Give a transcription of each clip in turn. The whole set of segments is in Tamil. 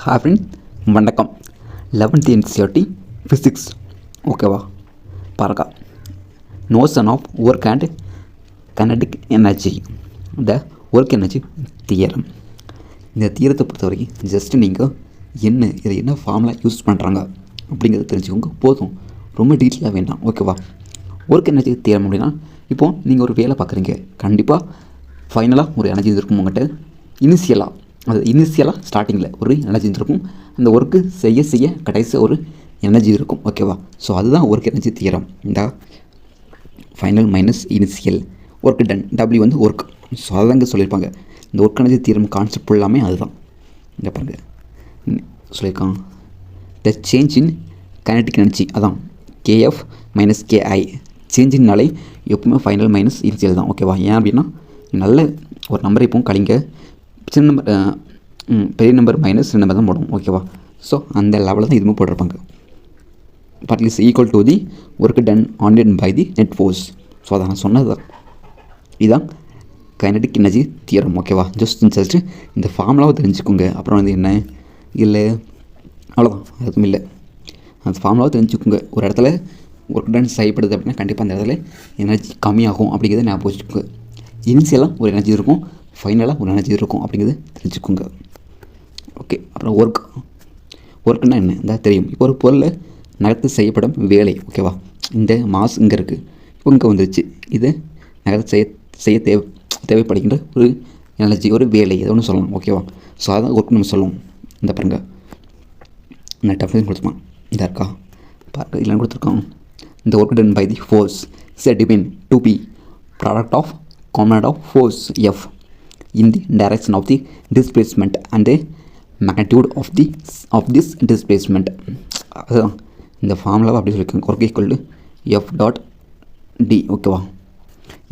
ஹாய் ஃப்ரெண்ட், வணக்கம். 11th NCERT ஃபிசிக்ஸ் ஓகேவா? பாருங்க, notion of work and kinetic energy, the work energy theorem. இந்த தியரத்தை பொறுத்த வரைக்கும் ஜஸ்ட்டு நீங்கள் இதை என்ன ஃபார்முலா யூஸ் பண்ணுறாங்க அப்படிங்கிறத தெரிஞ்சுக்கோங்க போதும், ரொம்ப டீட்டெயிலாக வேண்டாம் ஓகேவா? ஒர்க் எனர்ஜி தியரம் அப்படின்னா, இப்போது நீங்கள் ஒரு வேலை பார்க்குறீங்க, கண்டிப்பாக ஃபைனலாக ஒரு எனர்ஜி இருக்கும் உங்கள்கிட்ட. இனிஷியலாக ஸ்டார்டிங்கில் ஒரு எனர்ஜி இருக்கும், அந்த ஒர்க்கு செய்ய கடைசியாக ஒரு எனர்ஜி இருக்கும் ஓகேவா? ஸோ அதுதான் ஒர்க் எனர்ஜி தியரம். இந்த final minus initial work done, W வந்து ஒர்க். ஸோ அதான் இங்கே சொல்லியிருப்பாங்க. இந்த ஒர்க் எனர்ஜி தியரம் கான்செப்ட் ஃபுல்லாமே அதுதான். இங்கே பாருங்க சொல்லியிருக்காங்க, the change in kinetic energy, அதான் கேஎஃப் மைனஸ் கேஐ. சேஞ்சின்னாலே எப்பவுமே ஃபைனல் மைனஸ் இனிஷியல் தான் ஓகேவா? ஏன் அப்படின்னா, நல்ல ஒரு நம்பரை இப்போவும் கழிங்க, சின்ன நம்பர் பெரிய நம்பர் மைனஸ் சின்ன நம்பர் தான் போடும் ஓகேவா? ஸோ அந்த லெவலில் தான் இதுவும் போட்டிருப்பாங்க. But is equal to the work done online by the net force. So அதை நான் சொன்னது தான், இதுதான் கைனடிக் எனர்ஜி தியரம் ஓகேவா? ஜஸ்ட் இந்த ஃபார்முலாவை தெரிஞ்சுக்கோங்க. அப்புறம் வந்து என்ன இல்லை, அவ்வளோதான், அதுவும் இல்லை. அந்த ஃபார்முலாவை தெரிஞ்சுக்கோங்க. ஒரு இடத்துல ஒர்க் டன் செய்யப்படுது அப்படின்னா கண்டிப்பாக அந்த இடத்துல எனர்ஜி கம்மியாகும் அப்படிங்கிறத ஞாபகம் வச்சுக்கோங்க. இனிஷியலாக ஒரு எனர்ஜி இருக்கும், ஃபைனலாக ஒரு எனர்ஜி இருக்கும் அப்படிங்கிறது தெரிஞ்சுக்கோங்க. ஓகே, அப்புறம் ஒர்க்குன்னா என்ன இந்த தெரியும். இப்போ ஒரு பொருளை நகர்த்து செய்யப்படும் வேலை ஓகேவா? இந்த மாஸ் இங்கே இருக்குது, இப்போ இங்கே வந்துருச்சு. இது நகர்த்து செய்ய தேவைப்படுகின்ற ஒரு எனர்ஜி, ஒரு வேலை, எதை ஒன்று சொல்லலாம் ஓகேவா? ஸோ அதான் ஒர்க் நம்ம சொல்லுவோம். இந்த பாருங்க, இந்த டெஃபினேஷன் கொடுத்துருப்பான், இந்த இருக்கா பாருங்க, இல்லைன்னு கொடுத்துருக்கோம். இந்த work done by the force is a depend to be product of component of force F in the direction of the displacement and the magnitude of this displacement. அதுதான் இந்த ஃபார்முலாவை அப்படி சொல்லியிருக்காங்க. Work equal to F dot D ஓகேவா?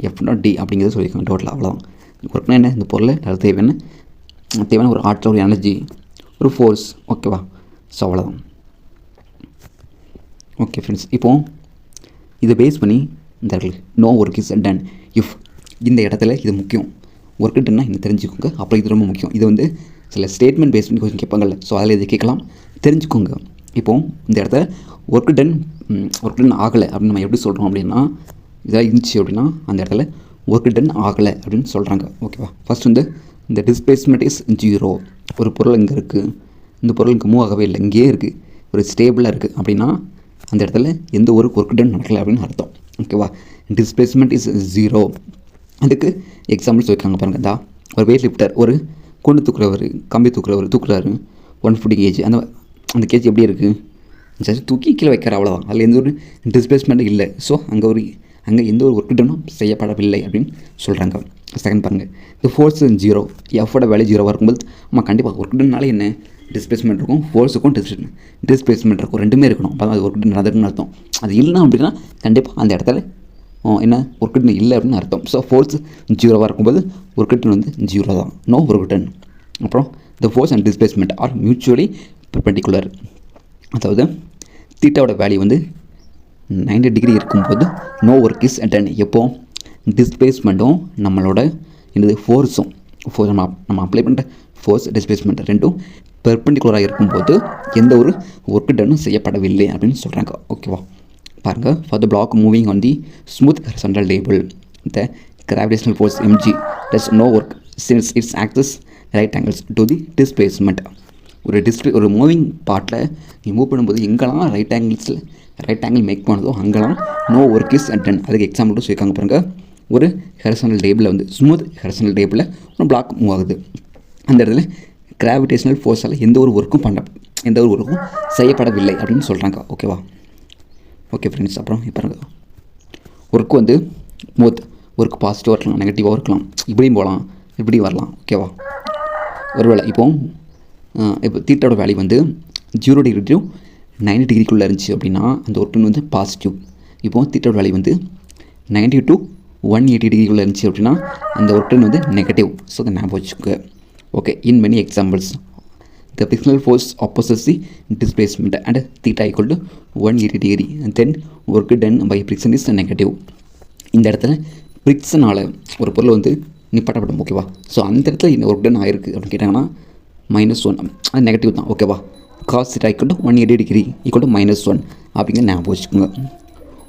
எஃப் டாட் டி அப்படிங்கிறது சொல்லியிருக்காங்க டோட்டலாக. அவ்வளோதான். ஒர்க்னா என்ன, இந்த பொருளை தேவையான ஒரு ஆற்றல், ஒரு எனர்ஜி, ஒரு ஃபோர்ஸ் ஓகேவா? ஸோ அவ்வளோதான். ஓகே ஃப்ரெண்ட்ஸ், இப்போது இதை பேஸ் பண்ணி இந்த no work is done if, இந்த இடத்துல இது முக்கியம். ஒர்க் டன்னா இன்னும் தெரிஞ்சுக்கோங்க. அப்புறம் இது ரொம்ப முக்கியம். இது வந்து சில ஸ்டேட்மெண்ட் பேஸ் பண்ணி கொஞ்சம் கேட்பாங்கல்ல, ஸோ அதில் இதை கேட்கலாம், தெரிஞ்சுக்கோங்க. இப்போது இந்த இடத்துல ஒர்க் டன் ஆகலை அப்படின்னு நம்ம எப்படி சொல்கிறோம் அப்படின்னா, இதாக இருந்துச்சு அப்படின்னா அந்த இடத்துல ஒர்க் டன் ஆகலை அப்படின்னு சொல்கிறாங்க ஓகேவா? ஃபஸ்ட் வந்து இந்த டிஸ்பிளேஸ்மெண்ட் இஸ் 0. ஒரு பொருள் இங்கே இருக்குது, இந்த பொருள் இங்கே மூவ் ஆகவே இல்லை, இங்கேயே இருக்குது, ஒரு ஸ்டேபிளாக இருக்குது அப்படின்னா அந்த இடத்துல எந்த ஒரு ஒர்க் டன் நடக்கலை அப்படின்னு அர்த்தம் ஓகேவா? Displacement is 0. அதுக்கு எக்ஸாம்பிள்ஸ் வைக்காங்க பாருங்கள். ஒரு வெயிட் லிஃப்டர், ஒரு கொண்டு தூக்குறவர், கம்பி தூக்குறாரு 150 kg. அந்த கேஜி எப்படி இருக்குது, ஜஸ்ட் தூக்கி கீழே வைக்கிற அவ்வளோதான், அதில் எந்த ஒரு டிஸ்பிளேஸ்மெண்ட்டும் இல்லை. ஸோ அங்கே எந்த ஒரு ஒர்க் டனும் செய்யப்படவில்லை அப்படின்னு சொல்கிறாங்க. செகண்ட் பாருங்கள், இந்த ஃபோர்ஸ் 0, எஃபோட வேல்யூ 0 இருக்கும்போது நம்ம கண்டிப்பாக ஒர்க் டன்னால என்ன டிஸ்பிளேஸ்மெண்ட் இருக்கும், ஃபோர்ஸுக்கும் டிஸ்பிளேஸ்மெண்ட் இருக்கும், ரெண்டுமே இருக்கணும். அப்போ அது ஒர்க் டன் நடக்குதுன்னு அர்த்தம். அது இல்லைனா அப்படின்னா கண்டிப்பாக அந்த இடத்துல என்ன ஒர்க் டன் இல்லை அப்படின்னு அர்த்தம். ஸோ ஃபோர்ஸ் 0 இருக்கும்போது ஒர்க் டன் வந்து 0 தான், நோ ஒர்க் டன். அப்புறம் the force and displacement are mutually perpendicular, அதாவது தீட்டாவோட வேல்யூ வந்து 90 டிகிரி இருக்கும்போது நோ ஒர்க் இஸ் டன். எப்போ டிஸ்பிளேஸ்மெண்ட்டும் நம்மளோட என்னது ஃபோர்ஸும் நம்ம அப்ளை பண்ணுற ஃபோர்ஸ் டிஸ்பிளேஸ்மெண்ட் ரெண்டும் பெர்பெண்டிகுலராக இருக்கும்போது எந்த ஒரு ஒர்க் டன்னும் செய்யப்படவில்லை அப்படின்னு சொல்கிறாங்க ஓகேவா? பாருங்கள், for the block moving on the smooth horizontal table the gravitational force mg does no work since its axis right angles to the displacement. ஒரு மூவிங் பார்ட்டில் நீ மூவ் பண்ணும்போது எங்கெல்லாம் ரைட் ஆங்கிள் மேக் பண்ணுதோ அங்கெல்லாம் நோ ஒர்க் இஸ் டன். அதுக்கு எக்ஸாம்பிள் சொல்லியிருக்காங்க பாருங்கள். ஒரு ஹரிசாண்டல் டேபிளில் வந்து ஸ்மூத் ஹரிசாண்டல் டேபிளில் ஒரு பிளாக் மூவ் ஆகுது, அந்த இடத்துல கிராவிடேஷனல் ஃபோர்ஸால் எந்த ஒரு ஒர்க்கும் செய்யப்படவில்லை அப்படின்னு சொல்கிறாங்க ஓகேவா? ஓகே ஃப்ரெண்ட்ஸ், அப்புறம் இப்போ ஒர்க்கு வந்து ஒர்க் பாசிட்டிவாக இருக்கலாம், நெகட்டிவாக இருக்கலாம், இப்படியும் போகலாம், இப்படியும் வரலாம் ஓகேவா? ஒருவேளை இப்போ தீட்டாவோட வேல்யூ வந்து 0 டிகிரி டு 90 டிகிரிக்குள்ளே இருந்துச்சு அப்படின்னா அந்த ஒர்க் டன் வந்து பாசிட்டிவ். இப்போது தீட்டாவோட வேல்யூ வந்து 90 டு 180 டிகிரிக்குள்ளே இருந்துச்சு அப்படின்னா அந்த ஒர்க் டன் வந்து நெகட்டிவ். ஸோ அதை ஞாபகம் வச்சுக்கோங்க. Okay, in many examples the frictional force opposes the displacement and theta equal to 180 degree and then work done by friction is negative. இந்த இடத்துல ஃப்ரிக்ஷனால் ஒரு பொருள் வந்து நிப்பாட்டப்படும் ஓகேவா? ஸோ அந்த இடத்துல இந்த ஒர்க் டன் ஆகிருக்கு அப்படின்னு கேட்டாங்கன்னா -1 அது நெகட்டிவ் தான் ஓகேவா. cos θ = 180 டிகிரி = -1 அப்படிங்கிற ஞாபகம் வச்சுக்கோங்க.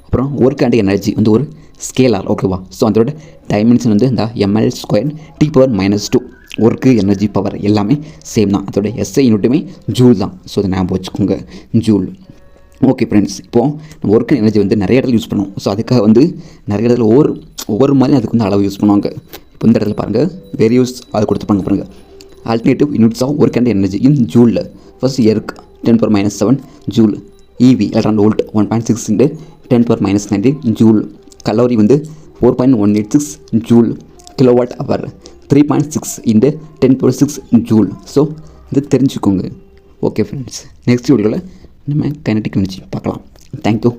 அப்புறம் ஒர்க் அண்ட் எனர்ஜி வந்து ஒரு ஸ்கேலார் ஓகேவா. ஸோ அதோட டைமென்ஷன் வந்து இந்த ml² T⁻⁻2 work energy power எல்லாமே சேம் தான். அதோட SI யூனிட்டுமே ஜூல் தான். ஸோ அதை ஞாபகம் வச்சுக்கோங்க ஜூல். ஓகே ஃப்ரெண்ட்ஸ், இப்போது நம்ம ஒர்க் எனர்ஜி வந்து நிறைய இடத்துல யூஸ் பண்ணுவோம். ஸோ அதுக்காக வந்து நிறைய இடத்துல ஒவ்வொரு மாதிரி அதுக்கு வந்து அளவு யூஸ் பண்ணுவாங்க. இப்போ இந்த இடத்துல பாருங்கள் வேரியஸ் அது கொடுத்துப்பாங்க பாருங்கள். Alternative units of work and energy in ஜூலில் first erg 10⁻⁷ joule, EV electron volt 1.6 × 10⁻⁹ joule, calorie வந்து 4.186 joule, kilowatt hour 3.6 × 10⁻⁶ joule. So இது தெரிஞ்சுக்கோங்க. ஓகே ஃப்ரெண்ட்ஸ், நெக்ஸ்ட் வீடியோவில் நம்ம கைனடிக் எனர்ஜி பார்க்கலாம். தேங்க்யூ.